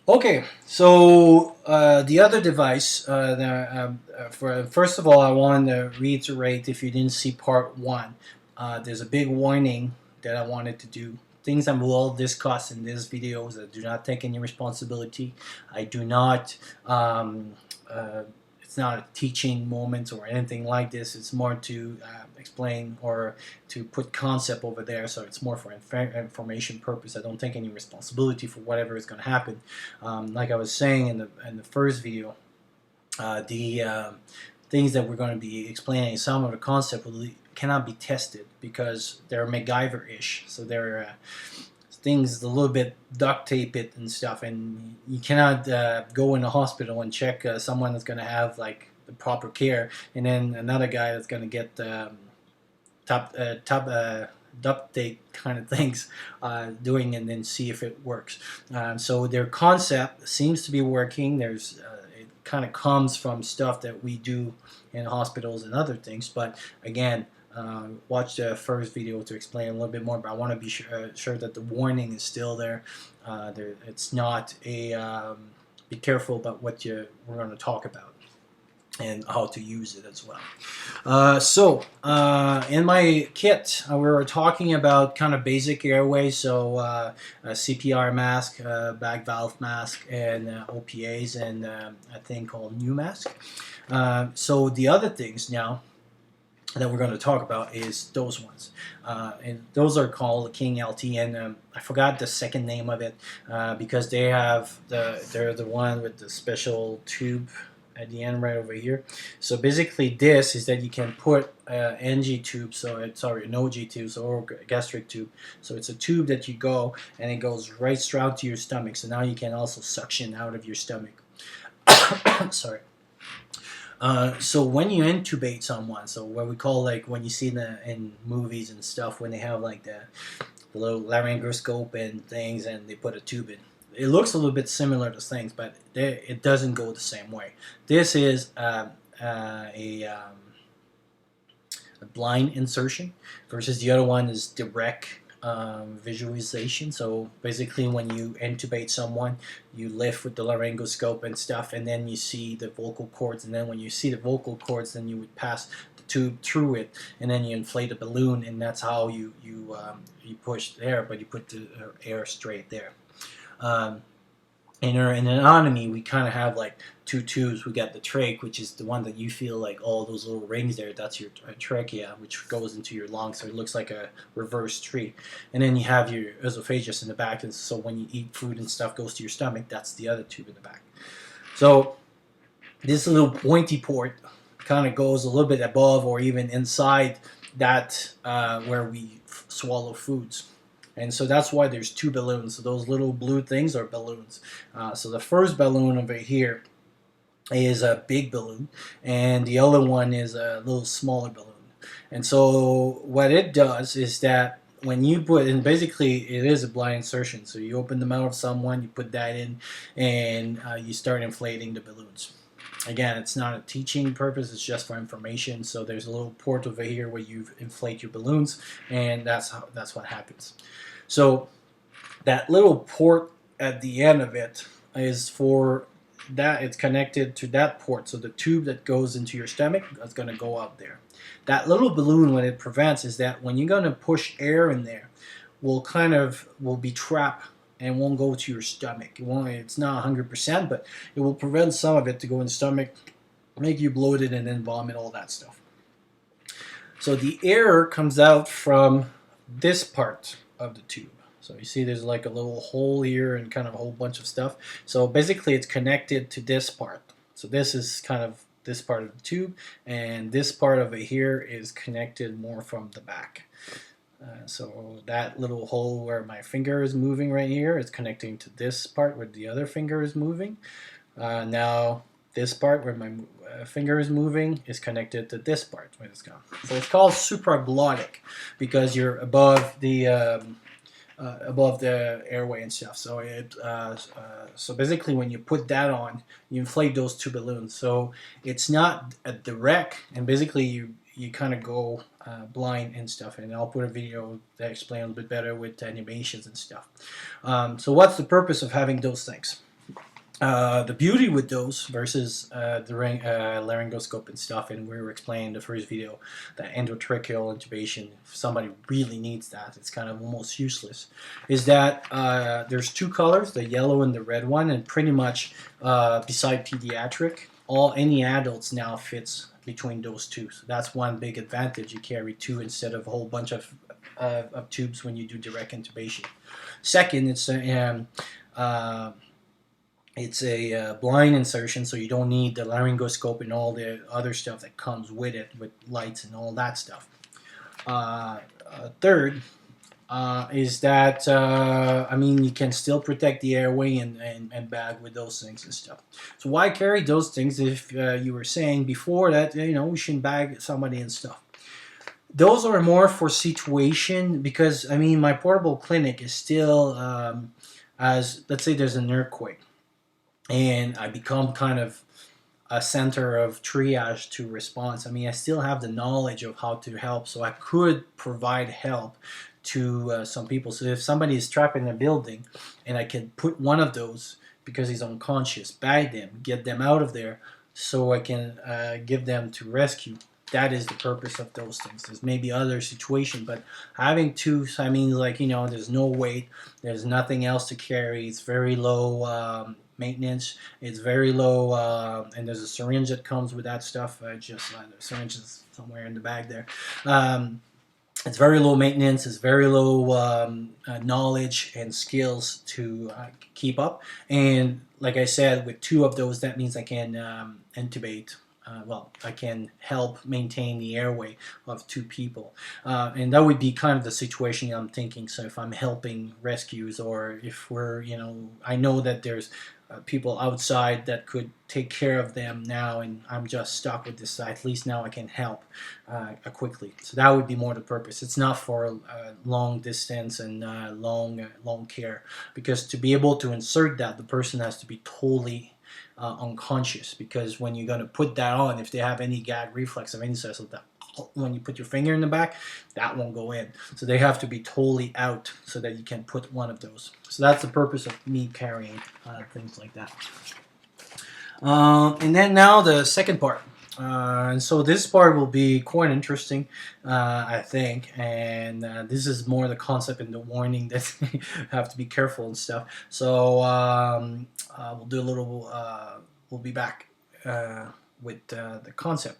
Okay, so the other device, first of all, I want to reiterate if you didn't see part one, there's a big warning that I wanted to do. Things I will discuss in this video is I do not take any responsibility. I do not uh, it's not a teaching moment or anything like this. It's more to explain or to put concept over there. So it's more for information purpose. I don't take any responsibility for whatever is going to happen. Like I was saying in the first video, the things that we're going to be explaining, some of the concept cannot be tested because they're MacGyver-ish. So they're things a little bit duct tape it and stuff, and you cannot go in a hospital and check someone that's going to have like the proper care, and then another guy that's going to get top duct tape kind of things doing, and then see if it works. So their concept seems to be working. It kind of comes from stuff that we do in hospitals and other things, but again, watch the first video to explain a little bit more, but I want to be sure that the warning is still there. It's not a be careful about what we're going to talk about and how to use it as well. In my kit, we were talking about kind of basic airway, so a CPR mask, back valve mask, and OPAs, and a thing called new mask. So the other things now that we're going to talk about is those ones, and those are called King LT, and I forgot the second name of it because they're the one with the special tube at the end right over here. So basically this is that you can put NG tube, an OG tube, or gastric tube. So it's a tube that you go and it goes right straight to your stomach. So now you can also suction out of your stomach. Sorry. So when you intubate someone, so what we call, like when you see in movies and stuff, when they have like the little laryngoscope and things, and they put a tube in. It looks a little bit similar to things, but it doesn't go the same way. This is a blind insertion versus the other one is direct visualization. So basically when you intubate someone, you lift with the laryngoscope and stuff, and then you see the vocal cords, and then when you see the vocal cords, then you would pass the tube through it, and then you inflate a balloon, and that's how you push the air, but you put the air straight there. In anatomy, we kind of have like two tubes. We got the trach, which is the one that you feel like all those little rings there. That's your trachea, which goes into your lungs, so it looks like a reverse tree. And then you have your esophagus in the back, and so when you eat food and stuff goes to your stomach, that's the other tube in the back. So this little pointy port kind of goes a little bit above or even inside that where we swallow foods. And so that's why there's two balloons. So those little blue things are balloons. So the first balloon over here is a big balloon, and the other one is a little smaller balloon. And so what it does is that when you put in, basically it is a blind insertion. So you open the mouth of someone, you put that in, and you start inflating the balloons. Again, it's not a teaching purpose, it's just for information. So there's a little port over here where you inflate your balloons, and that's what happens. So that little port at the end of it is for that, it's connected to that port. So the tube that goes into your stomach is going to go up there. That little balloon, what it prevents is that when you're going to push air in there, will be trapped and won't go to your stomach. It's not 100%, but it will prevent some of it to go in the stomach, make you bloated, and then vomit, all that stuff. So the air comes out from this part of the tube. So you see there's like a little hole here and kind of a whole bunch of stuff. So basically it's connected to this part. So this is kind of this part of the tube, and this part over here is connected more from the back. So that little hole where my finger is moving right here is connecting to this part where the other finger is moving. Now this part where my finger is moving is connected to this part where it's gone. So it's called supraglottic because you're above the airway and stuff. So so basically when you put that on, you inflate those two balloons. So it's not a direct, and basically you kind of go blind and stuff. And I'll put a video that explains a bit better with animations and stuff. So what's the purpose of having those things? The beauty with those versus the laryngoscope and stuff, and we were explaining in the first video that endotracheal intubation, if somebody really needs that, it's kind of almost useless, is that there's two colors, the yellow and the red one, and pretty much beside pediatric, any adults now fits between those two. So that's one big advantage. You carry two instead of a whole bunch of tubes when you do direct intubation. Second, it's a blind insertion, so you don't need the laryngoscope and all the other stuff that comes with it, with lights and all that stuff. Third is that, I mean, you can still protect the airway and bag with those things and stuff. So why carry those things if you were saying before that, we shouldn't bag somebody and stuff? Those are more for situation because, I mean, my portable clinic is still, as let's say there's an earthquake, and I become kind of a center of triage to response. I mean, I still have the knowledge of how to help, so I could provide help to some people. So if somebody is trapped in a building and I can put one of those because he's unconscious, bag them, get them out of there so I can give them to rescue. That is the purpose of those things. There's maybe other situation, but having two, I mean, like, there's no weight, there's nothing else to carry, it's very low maintenance, it's very low, and there's a syringe that comes with that stuff. The syringe is somewhere in the bag there. It's very low maintenance, it's very low knowledge and skills to keep up. And like I said, with two of those, that means I can intubate. I can help maintain the airway of two people. And that would be kind of the situation I'm thinking. So if I'm helping rescues, or if we're, I know that there's people outside that could take care of them now, and I'm just stuck with this, at least now I can help quickly. So that would be more the purpose. It's not for long distance and long care, because to be able to insert that, the person has to be totally unconscious, because when you're going to put that on, if they have any gag reflex of any size, like that, when you put your finger in the back, that won't go in. So they have to be totally out so that you can put one of those. So that's the purpose of me carrying things like that. And then now the second part. And so this part will be quite interesting, I think, and this is more the concept and the warning that you have to be careful and stuff. So we'll do a little, we'll be back with the concept.